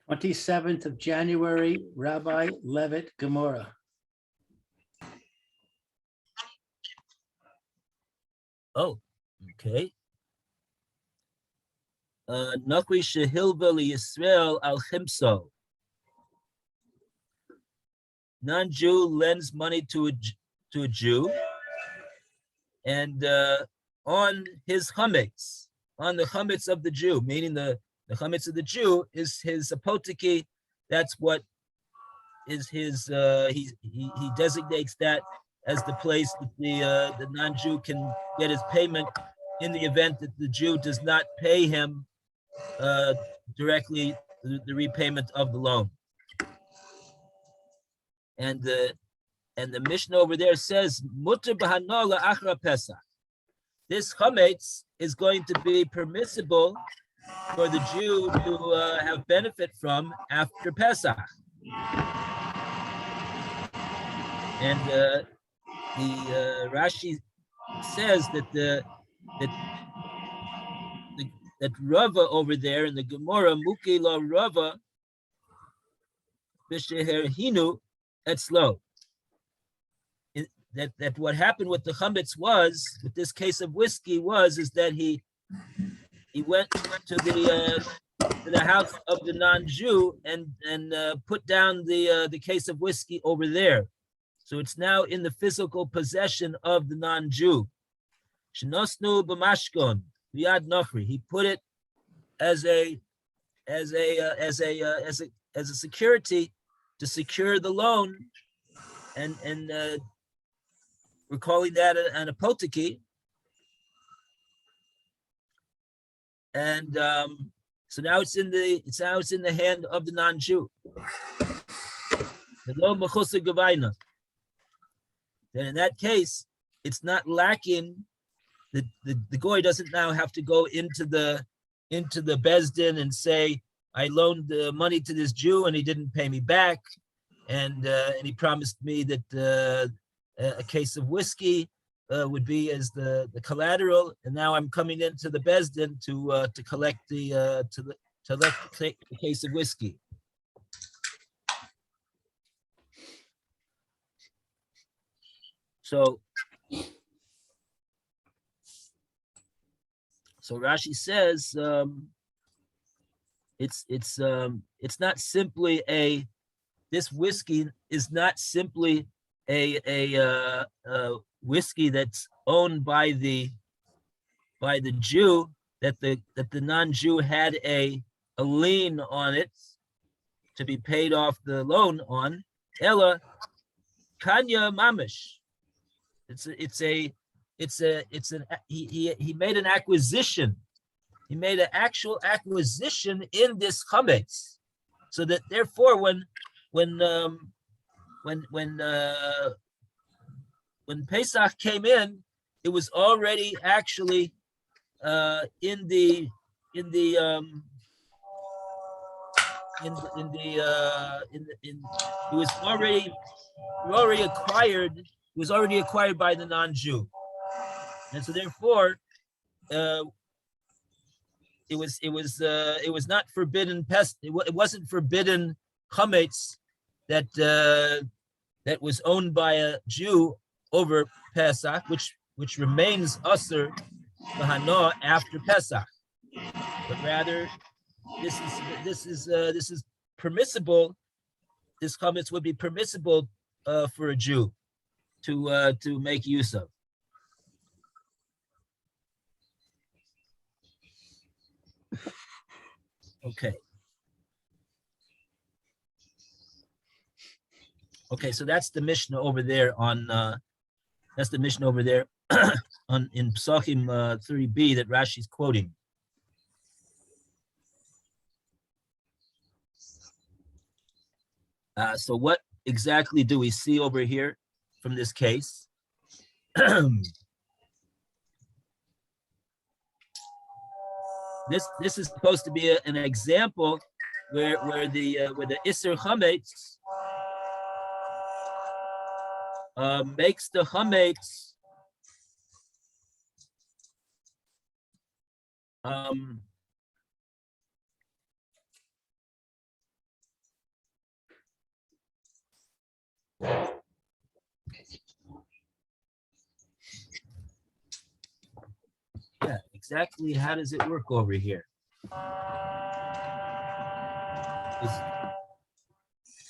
27th of January, Rabbi Levitt, Gemora. Oh, okay. Nakri Shehilva Yisrael al Chimso. Non-Jew lends money to a Jew, and on his chametz, on the chametz of the Jew, meaning the chametz of the Jew is his apotiki. That's what is his. He designates that as the place that the non-Jew can get his payment in the event that the Jew does not pay him directly the repayment of the loan. And the Mishnah over there says, Mutter b'hanola achra Pesach. This chametz is going to be permissible for the Jew to have benefit from after Pesach. And the Rashi says that that Rava over there in the Gemora, Muki la Rava b'sheher hinu etzlo. That what happened with the chametz was, with this case of whiskey, is that he went to the house of the non-Jew and put down the case of whiskey over there. So it's now in the physical possession of the non-Jew. Shenosnu b'mashkon v'yad nofri. He put it as a security to secure the loan, and we're calling that an apotiki. And so now it's in the hand of the non-Jew. Then in that case, it's not lacking. The goy doesn't now have to go into the Beis Din and say, I loaned the money to this Jew and he didn't pay me back, and he promised me that a case of whiskey would be as the collateral, and now I'm coming into the Beis Din to collect the case of whiskey. So Rashi says it's not simply this whiskey is not simply a whiskey that's owned by the Jew, that the non-Jew had a lien on it to be paid off the loan on. Ella Kanya Mamish. He made an acquisition. He made an actual acquisition in this chametz, so that therefore when Pesach came in, it was already actually it was already acquired by the non-Jew, and so therefore it was not forbidden pest. It wasn't forbidden chametz that was owned by a Jew over Pesach, which remains usher b'hana after Pesach, but rather this is permissible. This chametz would be permissible for a Jew to make use of. Okay. Okay, so that's the Mishnah over there on in Psachim 3b that Rashi's quoting. So what exactly do we see over here from this case? This is supposed to be an example where the Isser Chametz makes the chametz exactly how does it work over here?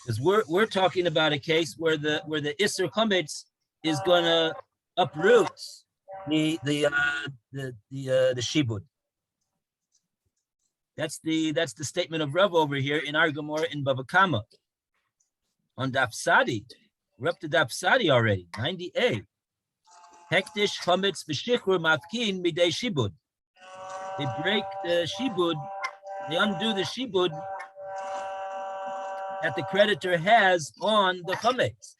Because we're talking about a case where the Isser Chametz is gonna uproot the shibud. That's the statement of Rav over here in our Gemora in Bava Kama. On Daf Sadi, we're up to Daf Sadi already, 98. Hektish chametz v'shichur mafkin midei shibud. They break the shibud, they undo the shibud that the creditor has on the chametz,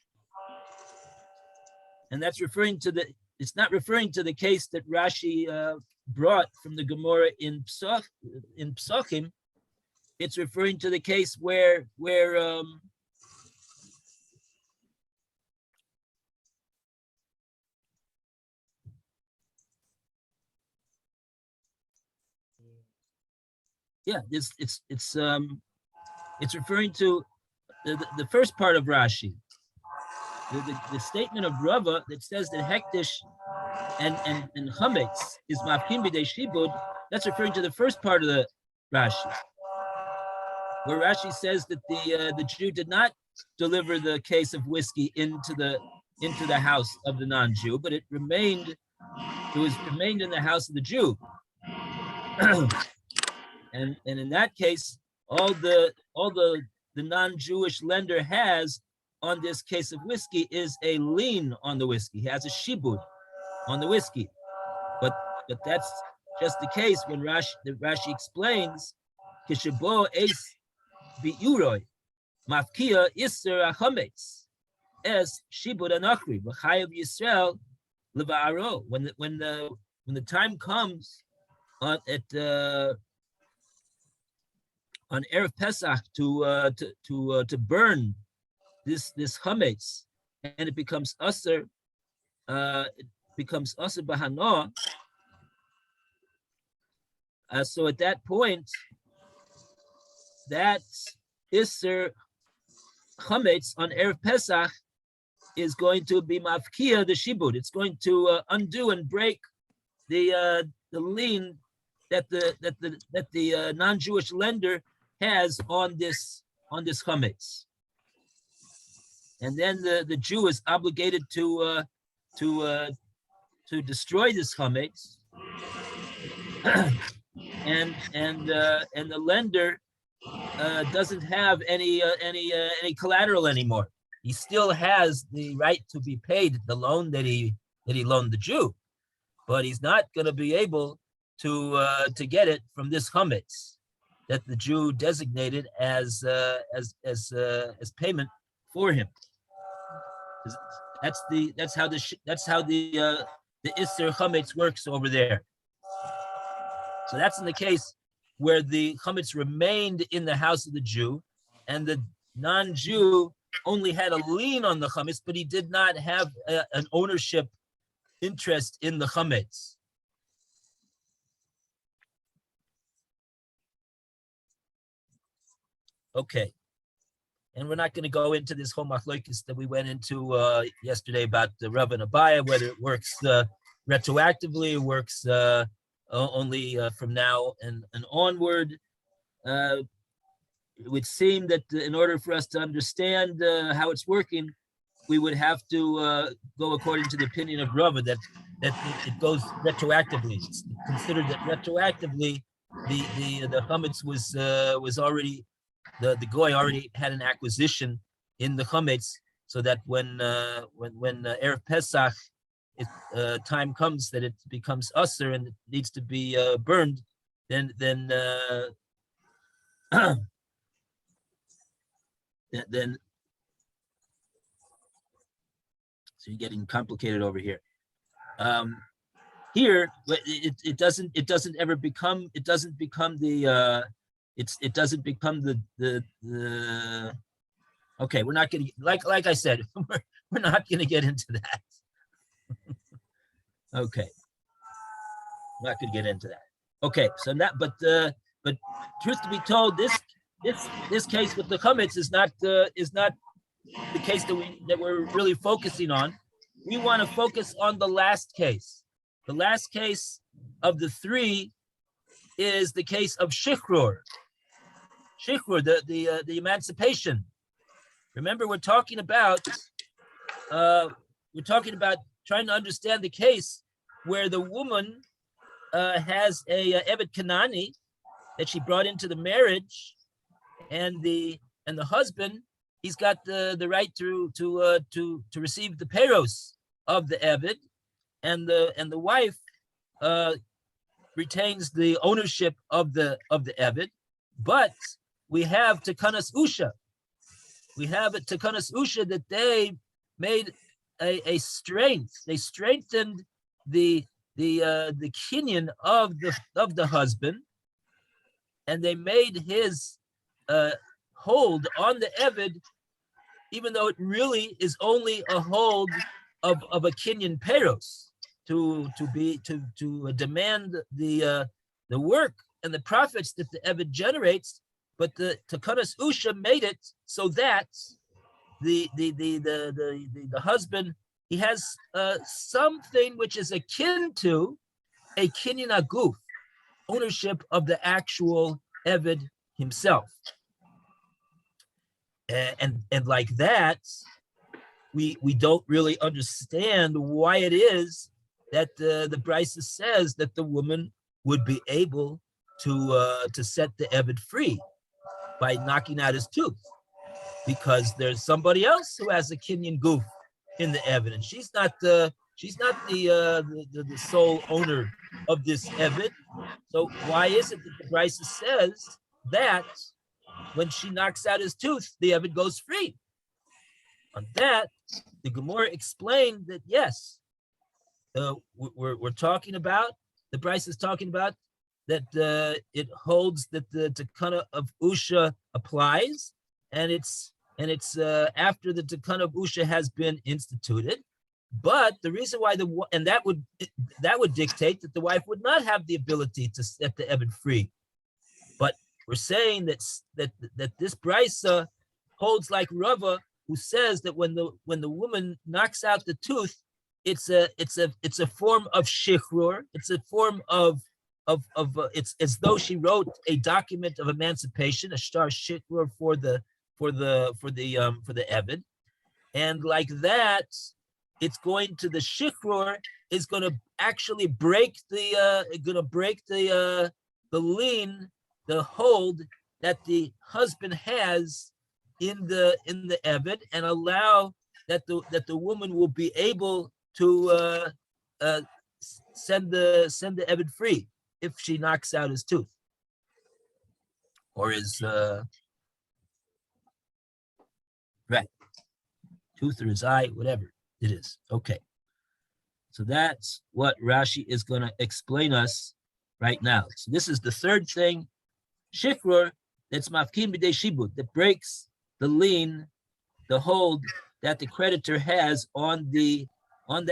and that's referring to the. It's not referring to the case that Rashi brought from the Gemora in Psachim. It's referring to the case where it's referring to the first part of Rashi, the statement of Rava that says that hektish and chametz is mafkin b'dei shibud. That's referring to the first part of the Rashi, where Rashi says that the Jew did not deliver the case of whiskey into the house of the non-Jew, but it remained in the house of the Jew. And in that case, all the non-Jewish lender has on this case of whiskey is a lien on the whiskey. He has a shibud on the whiskey, but that's just the case when Rashi explains kishabo es biuroi mafkia iser achametz es shibud anachri v'chayav Yisrael levaaro. When the time comes on Erev Pesach to burn this chametz, and it becomes aser bahano. So at that point, that iser chametz on Erev Pesach is going to be mafkia the shibud. It's going to undo and break the lien that the non-Jewish lender has on this chametz, and then the Jew is obligated to destroy this chametz, and the lender doesn't have any collateral anymore. He still has the right to be paid the loan that he loaned the Jew, but he's not going to be able to get it from this chametz that the Jew designated as payment for him. That's how the Isser Chametz works over there. So that's in the case where the chametz remained in the house of the Jew, and the non-Jew only had a lien on the chametz, but he did not have an ownership interest in the chametz. Okay, and we're not going to go into this whole machlokes that we went into yesterday about the Rav and Abaya, whether it works retroactively, it works only from now and onward. It would seem that in order for us to understand how it's working, we would have to go according to the opinion of Rava that it goes retroactively. It's considered that retroactively the chametz was already. The goy already had an acquisition in the chametz, so that when Erev Pesach time comes that it becomes usher and it needs to be burned, then so you're getting complicated over here. Here it doesn't ever become the okay, we're not going to, like I said, we're not going to get into that. Okay, we're not going to get into that. Okay, so that, but truth to be told, this case with the chametz is not the case that we're really focusing on. We want to focus on the last case. The last case of the three is the case of Shichrur. Shichrur, the emancipation. Remember, we're talking about trying to understand the case where the woman has a Evet Kanani that she brought into the marriage, and the husband, he's got the right to receive the peros of the Evet, and the wife retains the ownership of the Evet. But we have Takanas Usha. We have at Takanas Usha that they made a strength. They strengthened the kinyan of the husband, and they made his hold on the Eved, even though it really is only a hold of a kinyan peros to demand the work and the profits that the Eved generates. But the Takanas Usha made it so that the husband, he has something which is akin to a kinyan aguf, ownership of the actual Eved himself. And like that, we don't really understand why it is that the Brisa says that the woman would be able to set the Eved free by knocking out his tooth, because there's somebody else who has a kinyan goof in the evidence. She's not the sole owner of this Eved. So why is it that the Brisa says that when she knocks out his tooth, the Eved goes free? On that, the Gemora explained that yes, we're talking about, the Brisa is talking about that it holds that the Takana of Usha applies, and it's after the Takana of Usha has been instituted. But the reason why that would dictate that the wife would not have the ability to set the Eved free. But we're saying that this Brisa holds like Rava, who says that when the woman knocks out the tooth, it's a form of shichrur. It's a form of it's as though she wrote a document of emancipation, a shtar shikra for the Eved, and like that, it's going to the shikra is going to actually break the lien, the hold that the husband has in the Eved, and allow that the woman will be able to send the Eved free if she knocks out his tooth or his right tooth or his eye, whatever it is. Okay, so that's what Rashi is going to explain us right now. So this is the third thing, shikrur, that's mafkin b'dei shibud, that breaks the lien, the hold that the creditor has on the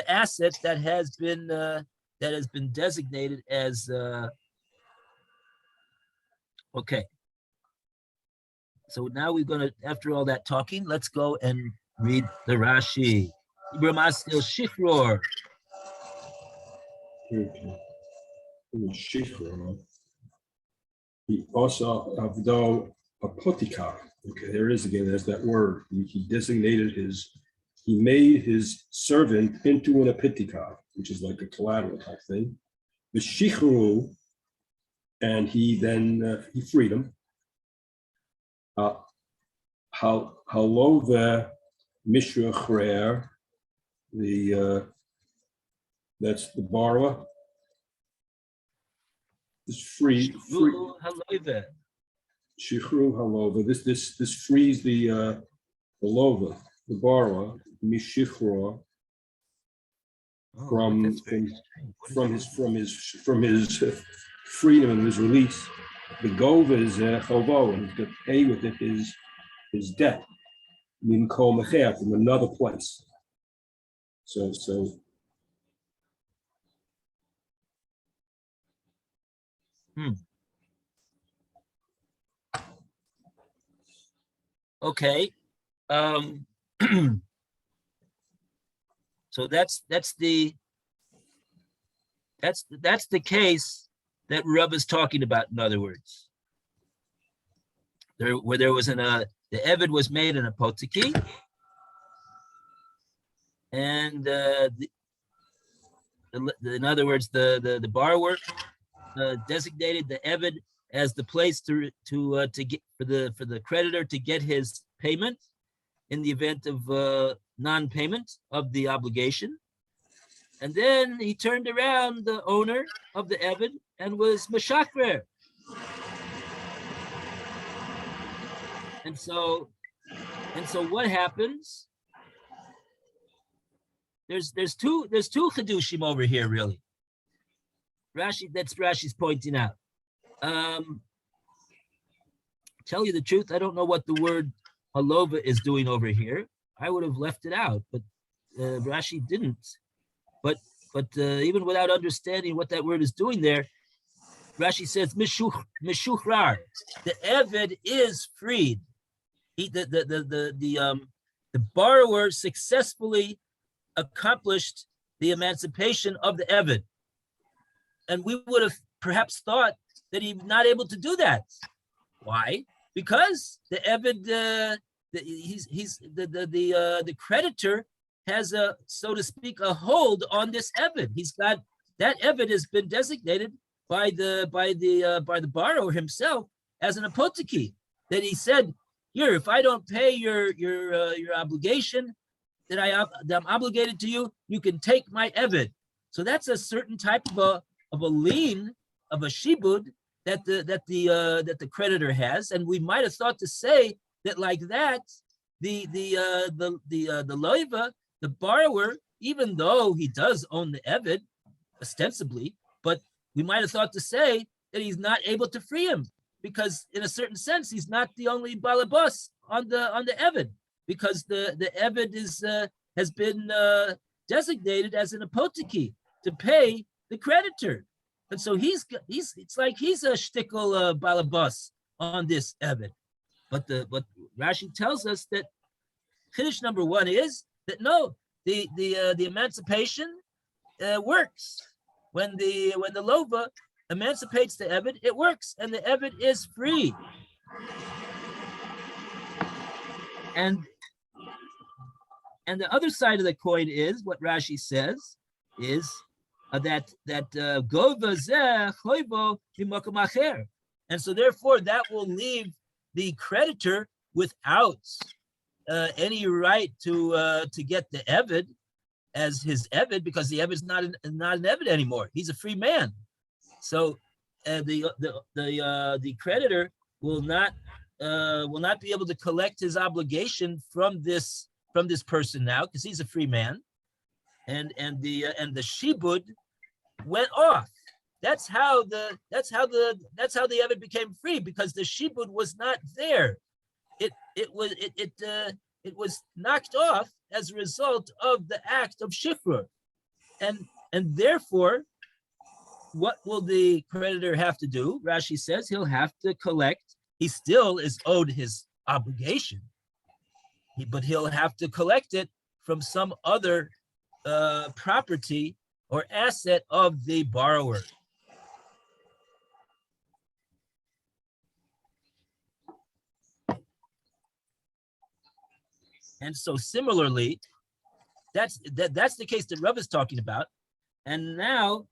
asset that has been designated as okay. So now we're gonna, after all that talking, let's go and read the Rashi. Ibramastil Shichror. Shichror. He also avdo apotikar. Okay, there it is again. There's that word. He designated he made his servant into an apotikar, which is like a collateral type thing. The shichru, and he then he freed him. How low the mishra the that's the borrower is free. Shichru halova. This frees the lova, the borrower, mishichro, from his freedom and his release. The gova is chavo, and he's got to pay with it his debt. From another place. So Okay. So that's the That's the case that Rav is talking about. In other words, where there was the Eved was made in a potiki, and in other words, the borrower designated the Eved as the place to get for the creditor to get his payment in the event of non-payment of the obligation. And then he turned around the owner of the Eved and was meshakrer. And so what happens? There's two chedushim over here, really. Rashi's pointing out. Tell you the truth, I don't know what the word halova is doing over here. I would have left it out, but Rashi didn't. But even without understanding what that word is doing there, Rashi says mishuchrar. The Eved is freed. The borrower successfully accomplished the emancipation of the Eved, and we would have perhaps thought that he's not able to do that. Why? Because the Eved, the creditor has a, so to speak, a hold on this Eved. He's got that Eved has been designated by the borrower himself as an apoteki. That he said, here, if I don't pay your obligation that I'm obligated to you, you can take my Eved. So that's a certain type of a lien, of a shibud that the creditor has, and we might have thought to say that like that, the loiva, the borrower, even though he does own the Eved ostensibly, but we might have thought to say that he's not able to free him, because in a certain sense he's not the only balabas on the Eved, because the Eved has been designated as an apoteki to pay the creditor, and so it's like he's a shtickle balabas on this Eved. But Rashi tells us that Chiddush number one is that no, the emancipation works. When the lova emancipates the Eved, it works, and the Eved is free. And the other side of the coin is what Rashi says is that gova zeh choivo b'makom acher, and so therefore that will leave the creditor without any right to get the Eved as his Eved, because the Eved is not an Eved anymore. He's a free man. So the creditor will not be able to collect his obligation from this person now, because he's a free man, and the shibud went off. That's how the Eved became free, because the shibud was not there. It was knocked off as a result of the act of shifra, and therefore, what will the creditor have to do? Rashi says he'll have to collect. He still is owed his obligation, but he'll have to collect it from some other property or asset of the borrower. And so similarly, that's the case that Rav is talking about. And now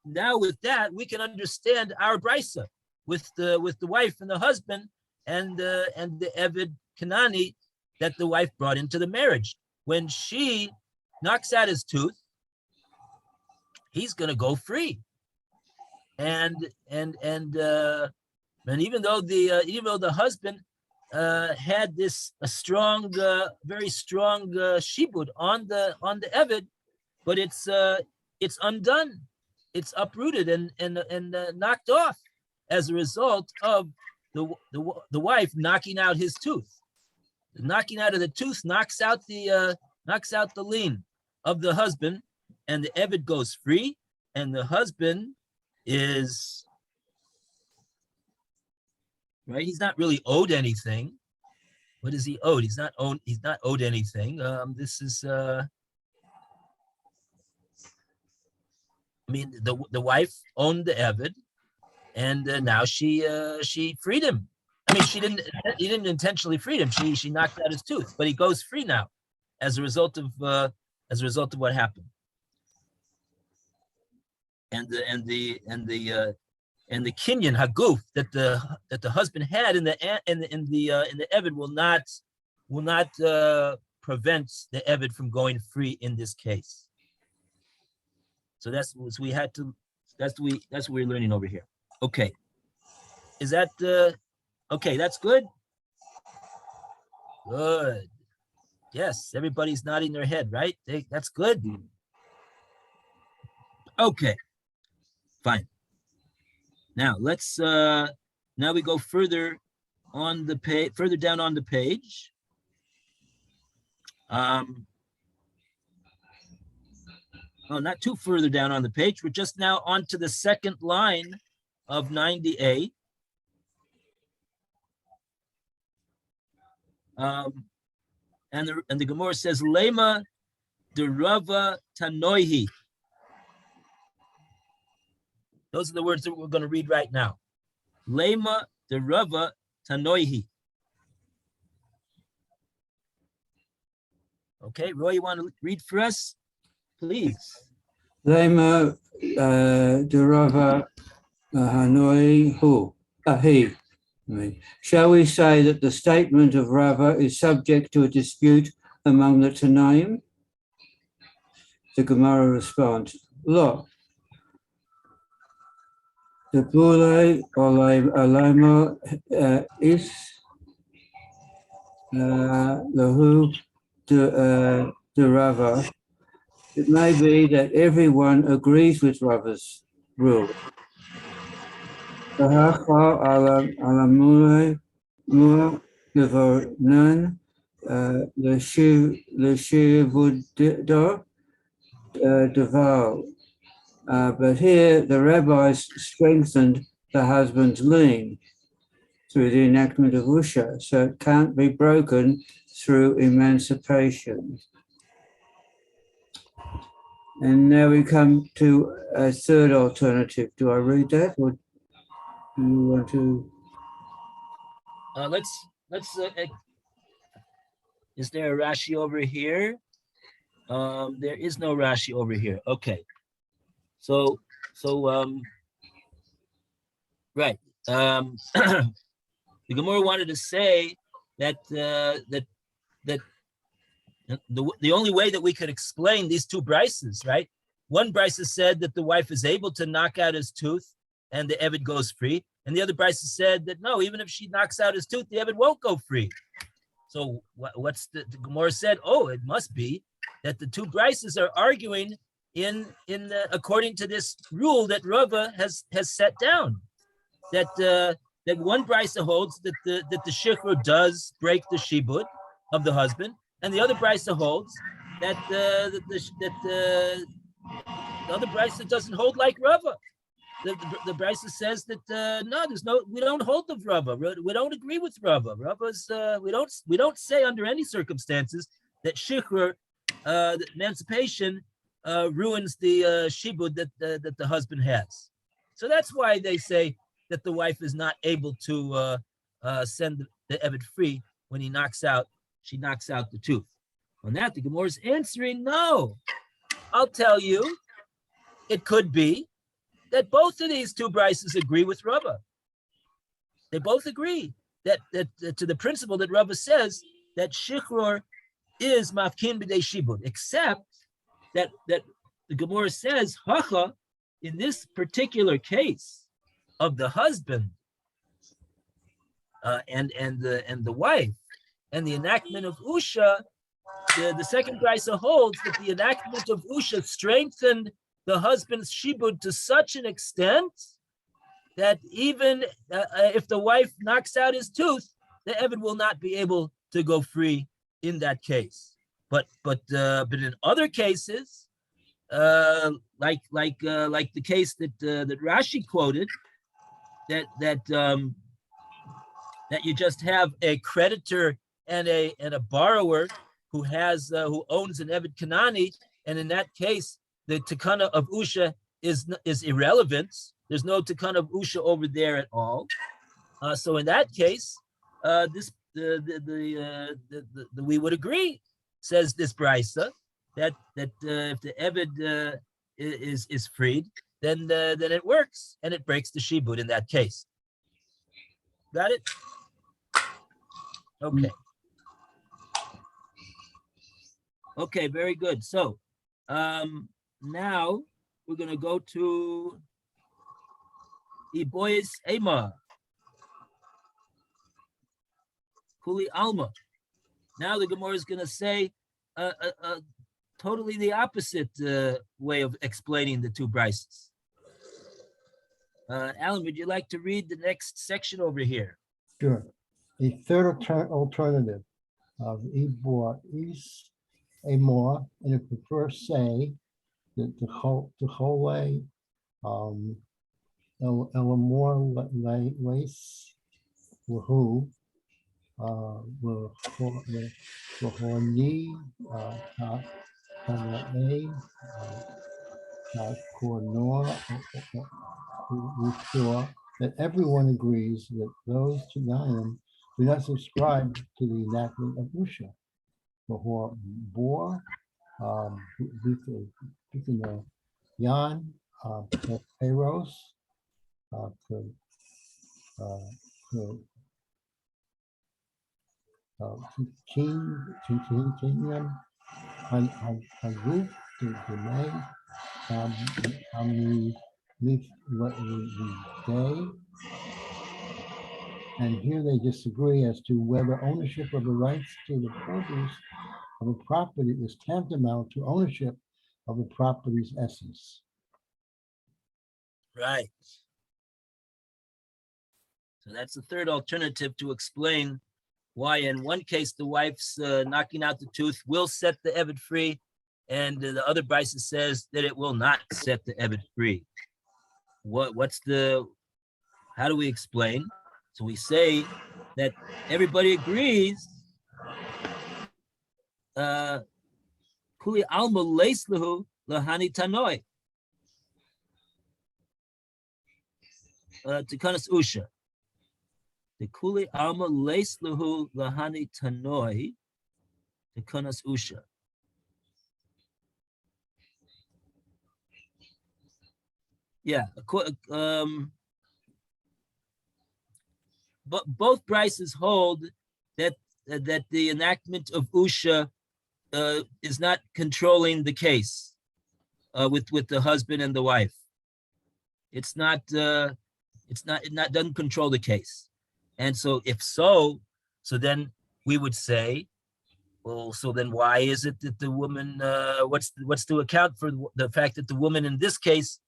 with that, we can understand our brisa with the wife and the husband and the Eved Kanani that the wife brought into the marriage. When she knocks out his tooth, he's going to go free. And even though the husband had a strong, very strong shibud on the Eved, but it's undone, it's uprooted and knocked off as a result of the wife knocking out his tooth. The knocking out of the tooth knocks out the lien of the husband, and the Eved goes free, and the husband is right. He's not really owed anything. What is he owed? He's not owed anything. This is I mean, the wife owned the Eved, and now she freed him. I mean, he didn't intentionally free him. She knocked out his tooth, but he goes free now, as a result of what happened. And the kinyan haguf that the husband had in the Eved will not prevent the Eved from going free in this case. So that's what we're learning over here. Okay, is that okay? That's good. Good. Yes, everybody's nodding their head, right? That's good. Okay, fine. Now let's now we go further on the page, further down on the page. Oh, not too further down on the page. We're just now onto the second line of 90a. And the Gemora says, Lema de Rava Tanoihi. Those are the words that we're going to read right now. Lema de Rava Tanoihi. Okay, Roy, you want to read for us, please? Lema de Rava Hanoi Hu. He. Shall we say that the statement of Rava is subject to a dispute among the Tanaim? The Gemara responds, Lo. The Bule Alema is Lahu de Rava. It may be that everyone agrees with Rava's rule. Alamule Mua Givornan Le Shivudo Deval. But here the rabbis strengthened the husband's lien through the enactment of Usha, so it can't be broken through emancipation. And now we come to a third alternative. Do I read that, or do you want to? Let's. Is there a Rashi over here? There is no Rashi over here. Okay. So right. The Gemara wanted to say that the only way that we could explain these two brises, right? One brisa said that the wife is able to knock out his tooth and the Eved goes free. And the other brisa said that no, even if she knocks out his tooth, the Eved won't go free. So what's the Gemara said? Oh, it must be that the two brises are arguing according to this rule that Rava has set down. That one brisa holds that the shikhr does break the shibud of the husband, and the other brisa holds that the other brisa doesn't hold like Rava. The brisa says that we don't hold of Rava. We don't agree with Rava. Rava's we don't say under any circumstances that shikhr, emancipation, ruins the shibud that the husband has. So that's why they say that the wife is not able to send the Eved free when she knocks out the tooth. On that, the Gemara is answering, no. I'll tell you, it could be that both of these two brises agree with Rava. They both agree that to the principle that Rava says that shichror is mafkin b'dei shibud, except that the Gemara says, hacha, in this particular case of the husband and the wife and the enactment of Usha, the second brisa holds that the enactment of Usha strengthened the husband's shibud to such an extent that even if the wife knocks out his tooth, the Eved will not be able to go free in that case. But in other cases, like the case that Rashi quoted, that you just have a creditor and a borrower who owns an Eved Kanani, and in that case, the Takana of Usha is irrelevant. There's no Tikkun of Usha over there at all. So in that case, we would agree, says this brisa, that if the Eved is freed, then it works and it breaks the shibud in that case. Got it? Okay. Okay, very good. So now we're going to go to Ibois Ema. Kuli Alma. Now the Gemora is going to say totally the opposite way of explaining the two brises. Alan, would you like to read the next section over here? Sure. A third alternative of Ibor is a more, and if we first say that the whole Elamor lace who Wahoni that everyone agrees that those Tanaim do not subscribe to the enactment of Usha. Bor, Yan, Peros, Kinyan, Haguf, Demay, Day. And here they disagree as to whether ownership of the rights to the produce of a property is tantamount to ownership of the property's essence. Right. So that's the third alternative to explain why in one case the wife's knocking out the tooth will set the Eved free, and the other brisa says that it will not set the Eved free. How do we explain? So we say that everybody agrees Kuli Alma Leislahu Lahani Tanoi. Tikanas Usha. The Kuli Alma Leislahu Lahani Tanoi. Tikanas Usha. Yeah, but both brises hold that the enactment of Usha is not controlling the case with the husband and the wife. It doesn't control the case. And so if so then we would say, well, so then why is it that the woman, what's to account for the fact that the woman in this case,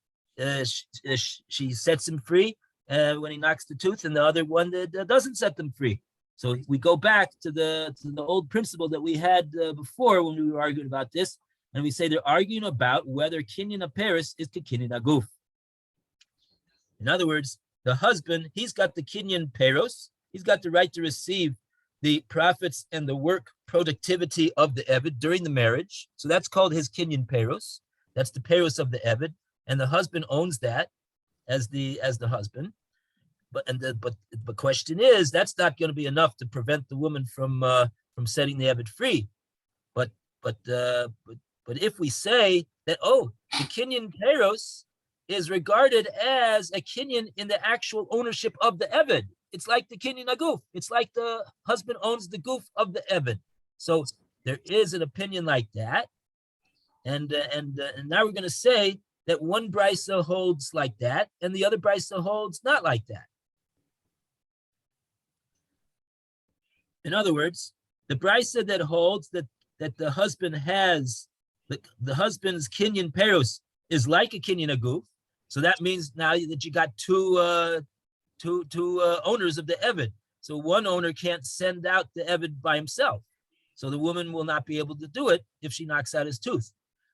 she sets him free when he knocks the tooth, and the other one that doesn't set them free? So we go back to the old principle that we had before when we were arguing about this, and we say they're arguing about whether kinyan aperis is to kinyan aguf. In other words, the husband, he's got the kinyan peros, he's got the right to receive the profits and the work productivity of the Eved during the marriage. So that's called his kinyan peros. That's the peros of the Eved, and the husband owns that as the husband. But the question is, that's not going to be enough to prevent the woman from setting the Eved free. But if we say that, oh, the kinyan peros is regarded as a kinyan in the actual ownership of the Eved, it's like the kinyan aguf. It's like the husband owns the goof of the Eved. So there is an opinion like that, and now we're going to say that one brisa holds like that, and the other brisa holds not like that. In other words, the brisa that holds that the husband has the husband's kinyan peros is like a kinyan aguf. So that means now that you got two owners of the Eved. So one owner can't send out the Eved by himself. So the woman will not be able to do it if she knocks out his tooth.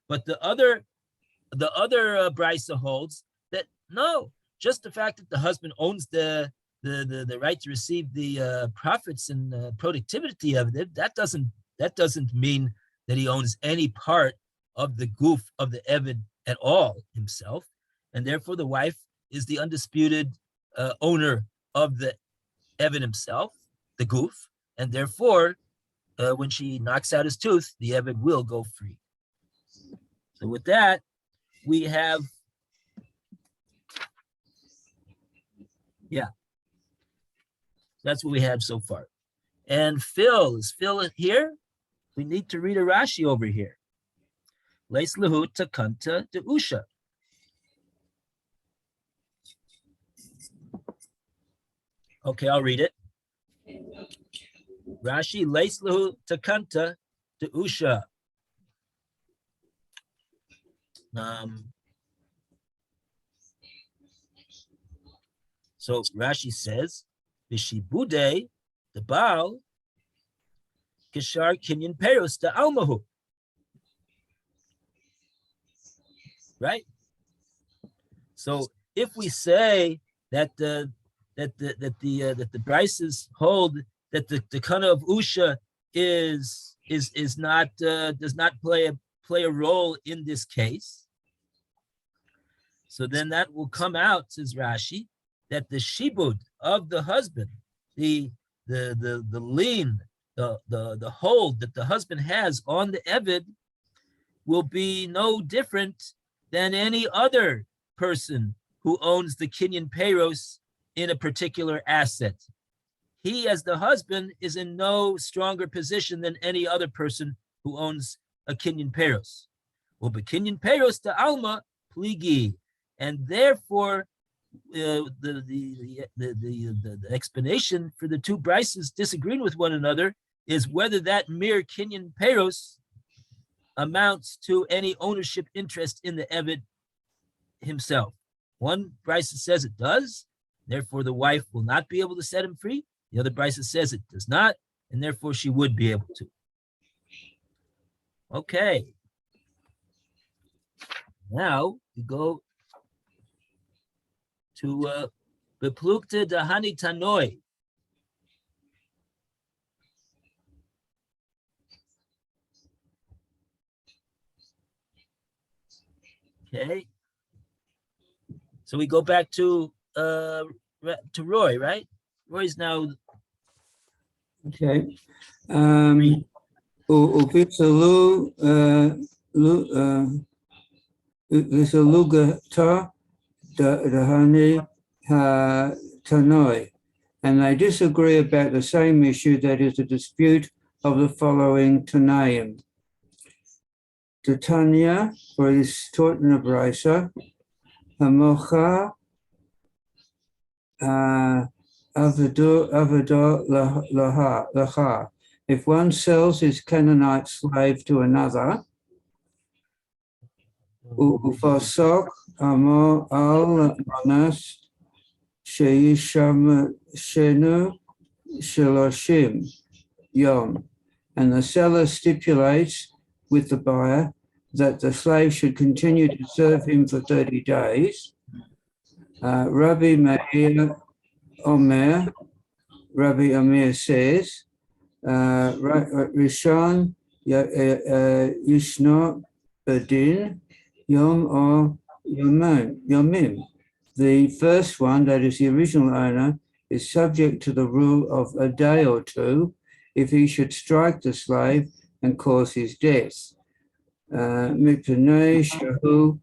But the other brisa holds that no, just the fact that the husband owns the right to receive the profits and productivity of it, that doesn't mean that he owns any part of the goof of the Eved at all himself. and therefore the wife is the undisputed owner of the Eved himself, the goof, and therefore, when she knocks out his tooth, the Eved will go free. So with that, we have, that's what we have so far. And Phil, is Phil here? We need to read a Rashi over here. Leis lehu takanta de usha. Okay, I'll read it. Rashi, leis lehu takanta de usha. So Rashi says, Vishibude, the Baal, Kishar Kinyan Peros, the Almahu. Right? So if we say that the Brises hold that the Kana of Usha is not does not play a role in this case, so then that will come out, says Rashi, that the shibud of the husband, the lien, the hold that the husband has on the Eved will be no different than any other person who owns the Kinyan Peros in a particular asset. He, as the husband, is in no stronger position than any other person who owns a Kinyan Peros. Well, but Kinyan Peros to Alma pligi, and therefore the explanation for the two Brises disagreeing with one another is whether that mere Kinyan Peros amounts to any ownership interest in the Eved himself. One Brisa says it does, therefore the wife will not be able to set him free. The other Brisa says it does not, and therefore she would be able to. Okay. Now we go to Beplukta Dahani Tanoi. Okay. So we go back to Roy, right? Roy's now Okay. Visalugata Dahani Tanoi, and they disagree about the same issue, that is a dispute of the following Tanaim. Titania, or is taught in a Brisa, Hamocha Avador Laha. If one sells his Canaanite slave to another, Ufasok Amo al Manas Sheisham Shenu Shiloshim Yom, and the seller stipulates with the buyer that the slave should continue to serve him for 30 days. Rabbi Meir Omer, Rabbi Omer says, Rishon Yishno Bedin Yom or Yomim. The first one, that is the original owner, is subject to the rule of a day or two if he should strike the slave and cause his death. Mipnei Shahu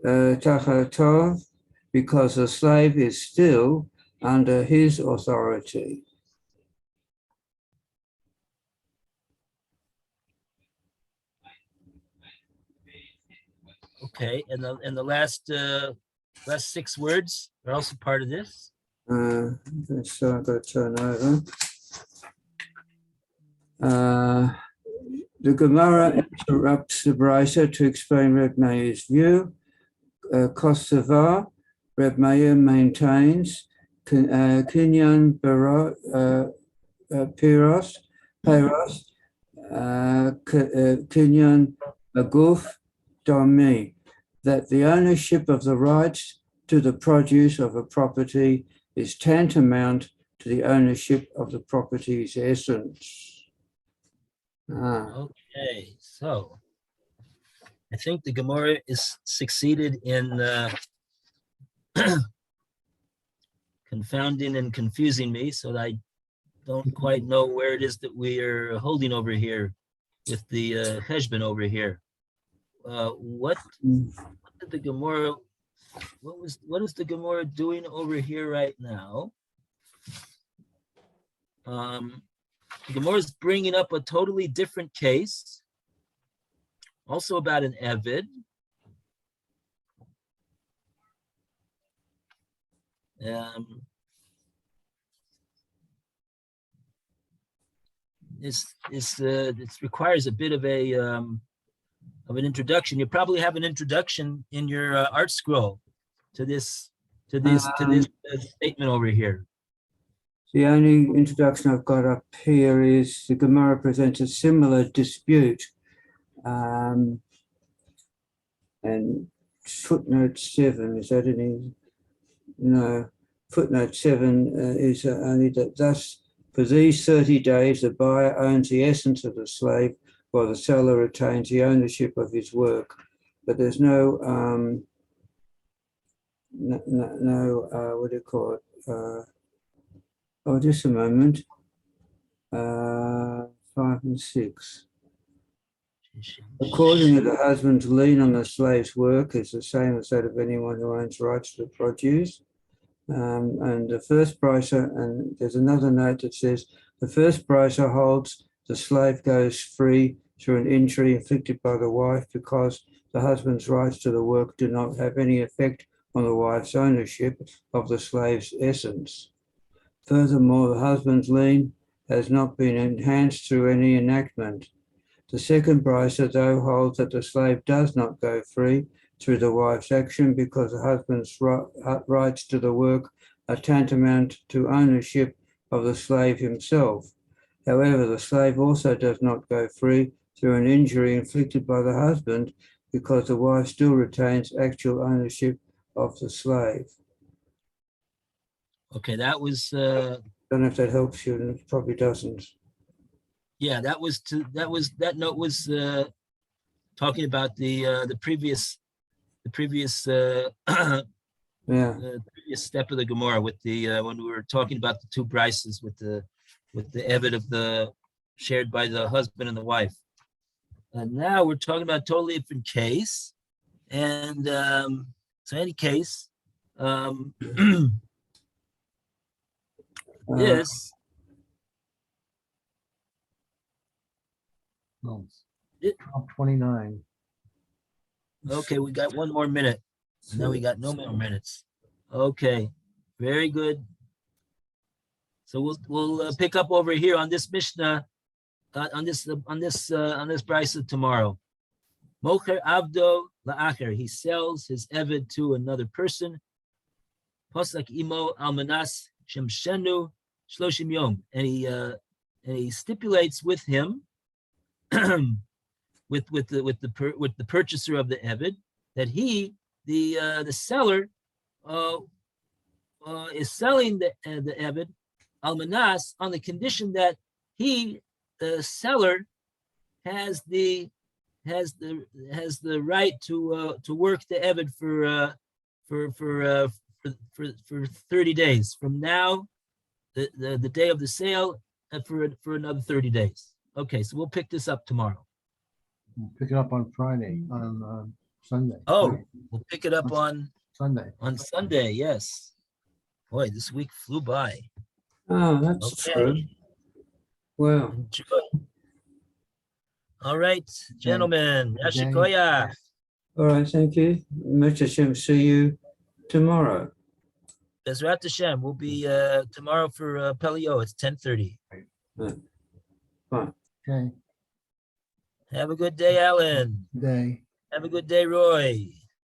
Tachatov, because the slave is still under his authority. okay, and the last 6 words are also part of this. So I've got to turn over. The Gemara interrupts the Brisa to explain Reb Meir's view. Kosovar, Reb Meir maintains Kinyan Peros, Kinyan Aguf Domi, that the ownership of the rights to the produce of a property is tantamount to the ownership of the property's essence. Okay, so I think the Gemara is succeeded in confounding and confusing me, so that I don't quite know where it is that we are holding over here with the Heshbon over here. What did the Gemora? What is the Gemora doing over here right now? The Gemora is bringing up a totally different case, also about an Evid. It requires a bit of an introduction. You probably have an introduction in your art scroll to this statement over here. The only introduction I've got up here is the Gemara presents a similar dispute. And footnote 7, is that any? No, footnote 7 is only that thus for these 30 days the buyer owns the essence of the slave while the seller retains the ownership of his work. But there's no, what do you call it? Oh, just a moment. 5 and 6. Accordingly, the husband's lien on the slave's work is the same as that of anyone who owns rights to the produce. And the first pricer, and there's another note that says, the first pricer holds the slave goes free through an injury inflicted by the wife because the husband's rights to the work do not have any effect on the wife's ownership of the slave's essence. Furthermore, the husband's lien has not been enhanced through any enactment. The second pricer, though, holds that the slave does not go free through the wife's action because the husband's rights to the work are tantamount to ownership of the slave himself. However, the slave also does not go free through an injury inflicted by the husband because the wife still retains actual ownership of the slave. Okay, that was Don't know if that helps you, and it probably doesn't. yeah, that note was talking about the previous previous step of the Gemara with the when we were talking about the two brises with the Evid of the shared by the husband and the wife. And now we're talking about a totally different case. And so any case, this No, It- 29. okay, we got one more minute. And now we got no more minutes. Okay, very good. So we'll pick up over here on this Mishnah, on this brisa tomorrow. Mocher avdo la'acher. He sells his eved to another person. Posak imo almanas shemshenu shloshim yom. And he stipulates with him, with the purchaser of the eved, that he, the seller, is selling the eved almanas on the condition that he, the seller, has the right to work the eved for 30 days from now, the day of the sale, and for another 30 days. Okay, so we'll pick this up tomorrow. We'll pick it up on Friday, on Sunday. Oh, Friday, we'll pick it up on Sunday. Yes. Boy, this week flew by. Oh, that's Okay. true. Well, Enjoy. All right, gentlemen. Okay. Yashikoya. all right, thank you. Mr. Hashem, see you tomorrow. Bezrat Hashem. We'll be tomorrow for Pelio. It's 10:30. Bye. Okay, Have a good day, Alan. day. Have a good day, Roy.